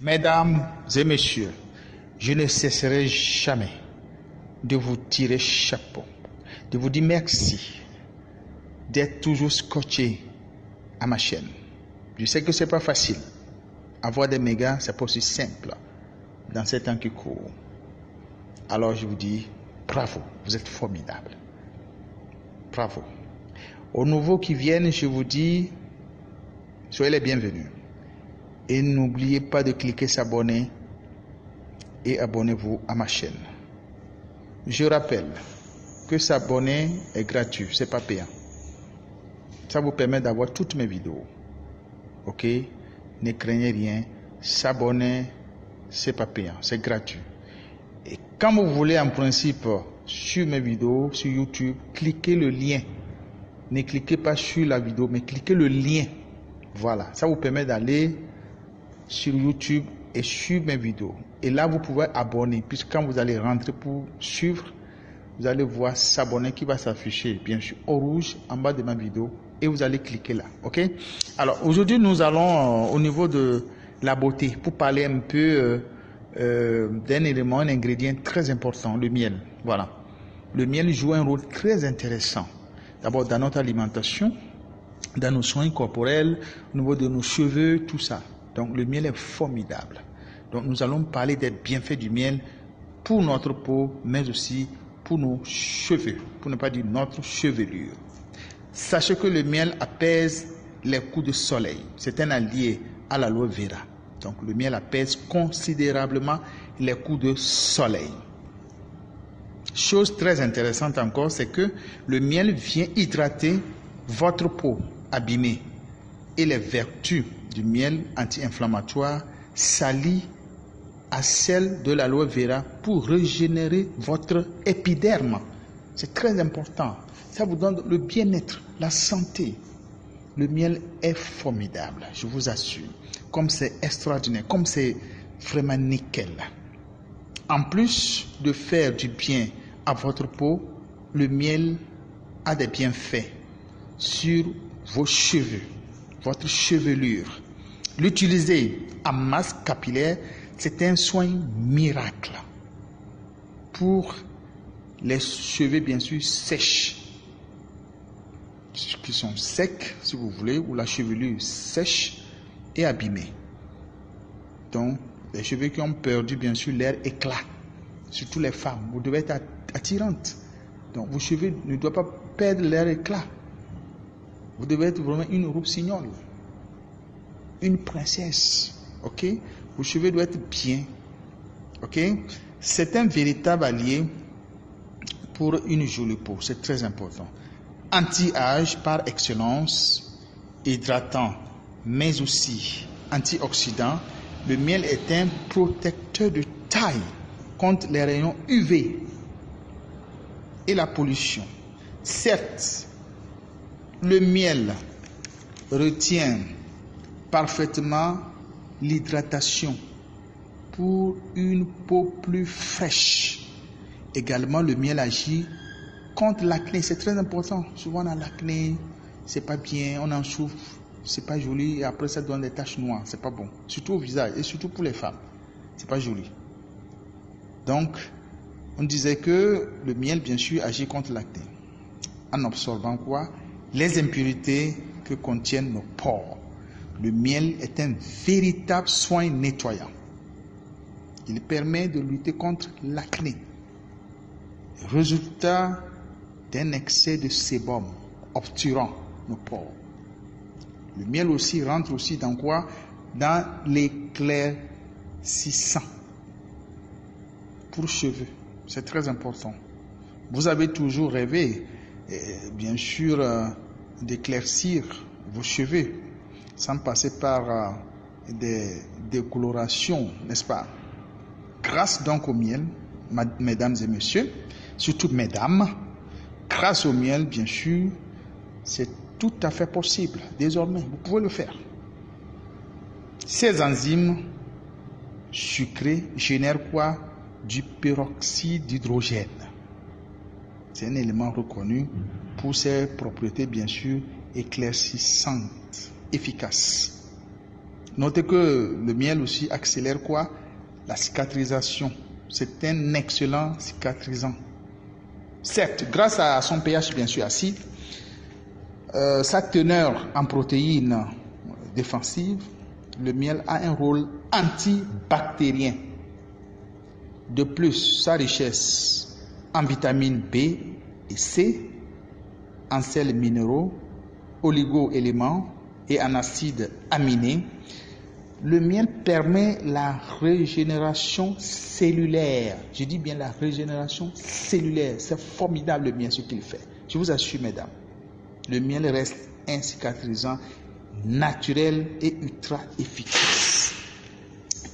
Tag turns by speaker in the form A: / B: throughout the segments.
A: Mesdames et messieurs, je ne cesserai jamais de vous tirer chapeau, de vous dire merci, d'être toujours scotché à ma chaîne. Je sais que c'est pas facile. Avoir des mégas, c'est pas aussi simple dans ces temps qui courent. Alors je vous dis bravo, vous êtes formidables. Bravo. Aux nouveaux qui viennent, je vous dis soyez les bienvenus. Et n'oubliez pas de cliquer s'abonner et abonnez-vous à ma chaîne. Je rappelle que s'abonner est gratuit, c'est pas payant. Ça vous permet d'avoir toutes mes vidéos. Ok? Ne craignez rien. S'abonner, c'est pas payant, c'est gratuit. Et quand vous voulez en principe sur mes vidéos, sur YouTube, cliquez le lien. Ne cliquez pas sur la vidéo, mais cliquez le lien. Voilà, ça vous permet d'aller sur YouTube et sur mes vidéos. Et là, vous pouvez abonner, puisque quand vous allez rentrer pour suivre, vous allez voir s'abonner qui va s'afficher, bien sûr, au rouge, en bas de ma vidéo, et vous allez cliquer là, ok? Alors, aujourd'hui, nous allons au niveau de la beauté, pour parler un peu d'un élément, un ingrédient très important, le miel. Voilà. Le miel joue un rôle très intéressant. D'abord, dans notre alimentation, dans nos soins corporels, au niveau de nos cheveux, tout ça. Donc le miel est formidable. Donc nous allons parler des bienfaits du miel pour notre peau, mais aussi pour nos cheveux, pour ne pas dire notre chevelure. Sachez que le miel apaise les coups de soleil. C'est un allié à l'aloe vera. Donc le miel apaise considérablement les coups de soleil. Chose très intéressante encore, c'est que le miel vient hydrater votre peau abîmée et les vertus du miel anti-inflammatoire s'allient à celles de l'aloe vera pour régénérer votre épiderme. C'est très important. Ça vous donne le bien-être, la santé. Le miel est formidable, je vous assure. Comme c'est extraordinaire, comme c'est vraiment nickel. En plus de faire du bien à votre peau, le miel a des bienfaits sur vos cheveux, votre chevelure. L'utiliser en masse capillaire, c'est un soin miracle pour les cheveux bien sûr sèches, qui sont secs si vous voulez, ou la chevelure sèche et abîmée. Donc les cheveux qui ont perdu bien sûr leur éclat, surtout les femmes, vous devez être attirante. Donc vos cheveux ne doivent pas perdre leur éclat. Vous devez être vraiment une rossignole, une princesse, ok? Vos cheveux doivent être bien, ok? C'est un véritable allié pour une jolie peau, c'est très important. Anti-âge par excellence, hydratant, mais aussi antioxydant. Le miel est un protecteur de taille contre les rayons UV et la pollution. Certes, le miel retient parfaitement l'hydratation pour une peau plus fraîche. Également, le miel agit contre l'acné. C'est très important. Souvent, on a l'acné, c'est pas bien, on en souffre, c'est pas joli, et après, ça donne des taches noires. C'est pas bon. Surtout au visage et surtout pour les femmes. C'est pas joli. Donc, on disait que le miel, bien sûr, agit contre l'acné. En absorbant quoi? Les impuretés que contiennent nos pores. Le miel est un véritable soin nettoyant. Il permet de lutter contre l'acné. Résultat d'un excès de sébum obturant nos pores. Le miel aussi rentre aussi dans quoi? Dans l'éclaircissant pour cheveux. C'est très important. Vous avez toujours rêvé, bien sûr, d'éclaircir vos cheveux sans passer par des décolorations, n'est-ce pas? Grâce donc au miel, mesdames et messieurs, surtout mesdames, grâce au miel, bien sûr, c'est tout à fait possible. Désormais, vous pouvez le faire. Ces enzymes sucrées génèrent quoi? Du peroxyde d'hydrogène. C'est un élément reconnu pour ses propriétés, bien sûr, éclaircissantes, efficaces. Notez que le miel aussi accélère quoi? La cicatrisation. C'est un excellent cicatrisant. Certes, grâce à son pH bien sûr acide, sa teneur en protéines défensives, le miel a un rôle antibactérien. De plus, sa richesse en vitamines B et C, en sels minéraux, oligo-éléments et en acides aminés, le miel permet la régénération cellulaire. Je dis bien la régénération cellulaire. C'est formidable le miel ce qu'il fait. Je vous assure, mesdames, le miel reste un cicatrisant naturel et ultra efficace.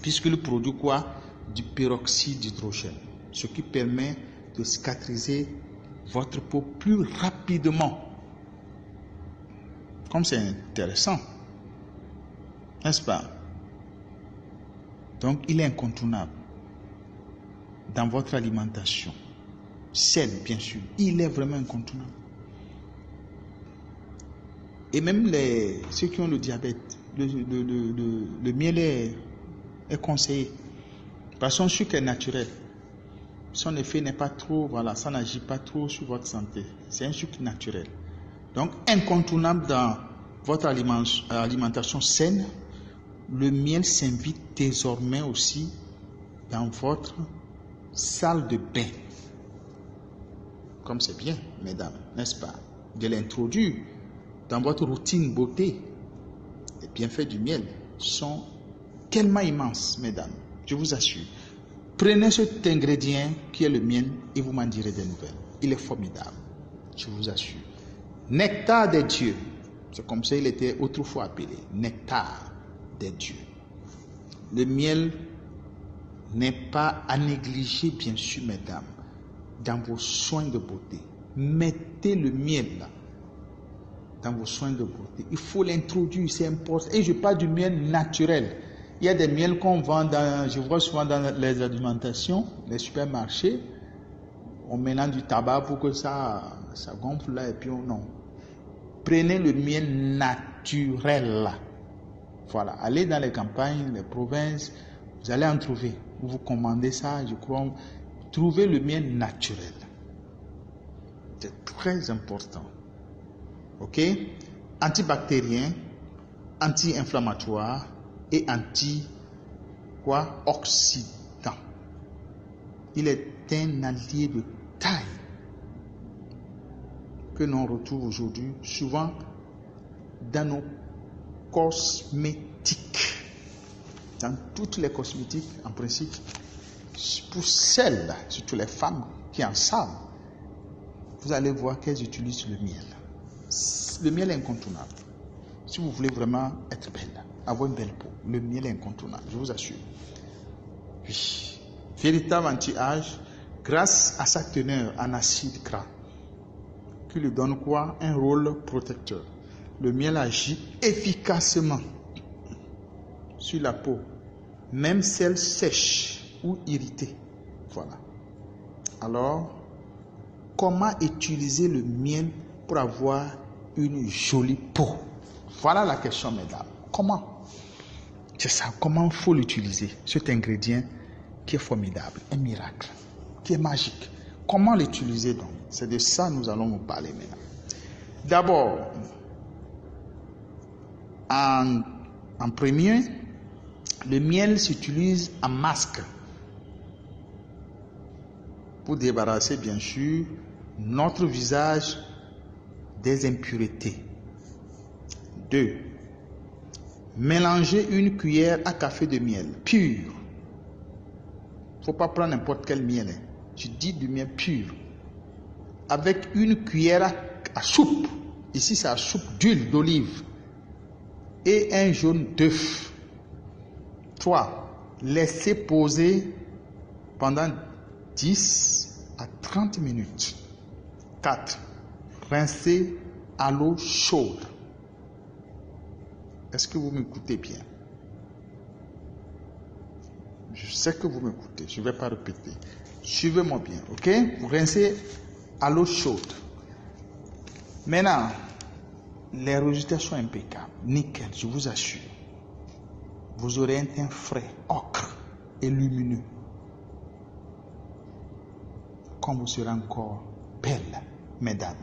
A: Puisqu'il produit quoi? Du peroxyde d'hydrogène. Ce qui permet de cicatriser votre peau plus rapidement. Comme c'est intéressant, n'est-ce pas? Donc, il est incontournable dans votre alimentation. Saine, bien sûr. Il est vraiment incontournable. Et même ceux qui ont le diabète, le miel est conseillé. Parce que son sucre est naturel. Son effet n'est pas trop, voilà, ça n'agit pas trop sur votre santé. C'est un sucre naturel. Donc, incontournable dans votre alimentation saine, le miel s'invite désormais aussi dans votre salle de bain. Comme c'est bien, mesdames, n'est-ce pas? De l'introduire dans votre routine beauté. Les bienfaits du miel sont tellement immenses, mesdames, je vous assure. Prenez cet ingrédient qui est le miel et vous m'en direz des nouvelles. Il est formidable, je vous assure. Nectar des dieux, c'est comme ça il était autrefois appelé, nectar des dieux. Le miel n'est pas à négliger, bien sûr, mesdames, dans vos soins de beauté. Mettez le miel là, dans vos soins de beauté. Il faut l'introduire, c'est important. Et je parle du miel naturel. Il y a des miels qu'on vend je vois souvent dans les alimentations, les supermarchés. On mélange du tabac pour que ça gonfle là et puis non. Prenez le miel naturel là. Voilà, allez dans les campagnes, les provinces, vous allez en trouver. Vous commandez ça, je crois. Trouvez le miel naturel. C'est très important. Ok? Antibactérien, anti-inflammatoire et oxydant. Il est un allié de taille que l'on retrouve aujourd'hui souvent dans nos cosmétiques. Dans toutes les cosmétiques, en principe, pour celles, surtout les femmes qui en savent, vous allez voir qu'elles utilisent le miel. Le miel est incontournable. Si vous voulez vraiment être belle, avoir une belle peau, le miel est incontournable, je vous assure. Oui. Véritable anti-âge, grâce à sa teneur en acide gras, qui lui donne quoi? Un rôle protecteur. Le miel agit efficacement sur la peau, même celle sèche ou irritée. Voilà. Alors, comment utiliser le miel pour avoir une jolie peau? Voilà la question, mesdames. Comment? C'est ça. Comment il faut l'utiliser? Cet ingrédient qui est formidable, un miracle, qui est magique. Comment l'utiliser donc? C'est de ça que nous allons vous parler maintenant. D'abord, en premier, le miel s'utilise en masque pour débarrasser bien sûr notre visage des impuretés. 2. Mélanger une cuillère à café de miel pur. Il ne faut pas prendre n'importe quel miel. Je dis du miel pur. Avec une cuillère à soupe. Ici, c'est à soupe d'huile d'olive. Et un jaune d'œuf. 3. Laisser poser pendant 10 à 30 minutes. 4. Rincer à l'eau chaude. Est-ce que vous m'écoutez bien? Je sais que vous m'écoutez, je ne vais pas répéter. Suivez-moi bien, ok? Vous rincez à l'eau chaude. Maintenant, les résultats sont impeccables, nickel, je vous assure. Vous aurez un teint frais, ocre et lumineux. Quand vous serez encore belle, mesdames.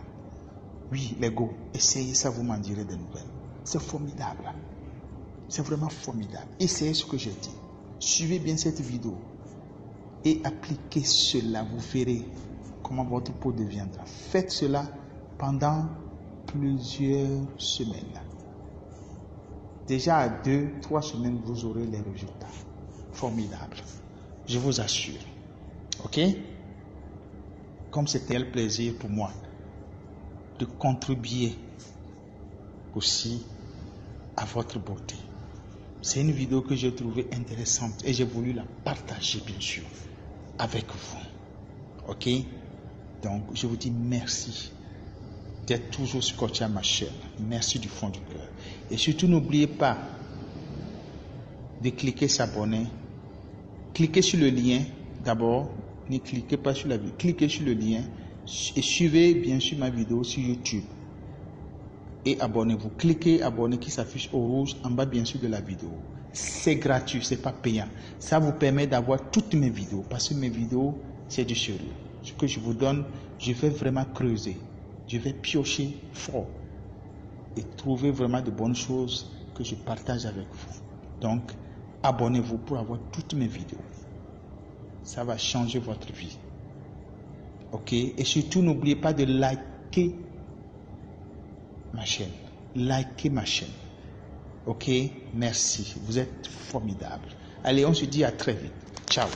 A: Oui, les go, essayez ça, vous m'en direz des nouvelles. C'est formidable. C'est vraiment formidable. Essayez ce que j'ai dit. Suivez bien cette vidéo et appliquez cela. Vous verrez comment votre peau deviendra. Faites cela pendant plusieurs semaines. Déjà à 2-3 semaines, vous aurez les résultats. Formidables. Je vous assure. Ok? Comme c'était un plaisir pour moi de contribuer aussi à votre beauté. C'est une vidéo que j'ai trouvée intéressante et j'ai voulu la partager bien sûr avec vous. Ok? Donc je vous dis merci d'être toujours scotché à ma chaîne. Merci du fond du cœur. Et surtout n'oubliez pas de cliquer s'abonner. Cliquez sur le lien d'abord. Ne cliquez pas sur la vidéo. Cliquez sur le lien et suivez bien sûr ma vidéo sur YouTube. Et abonnez-vous. Cliquez abonner qui s'affiche au rouge en bas bien sûr de la vidéo. C'est gratuit, c'est pas payant. Ça vous permet d'avoir toutes mes vidéos parce que mes vidéos c'est du sérieux. Ce que je vous donne, je vais vraiment creuser. Je vais piocher fort et trouver vraiment de bonnes choses que je partage avec vous. Donc, abonnez-vous pour avoir toutes mes vidéos. Ça va changer votre vie. Ok? Et surtout, n'oubliez pas de liker ma chaîne. Likez ma chaîne. Ok? Merci. Vous êtes formidables. Allez, on se dit à très vite. Ciao.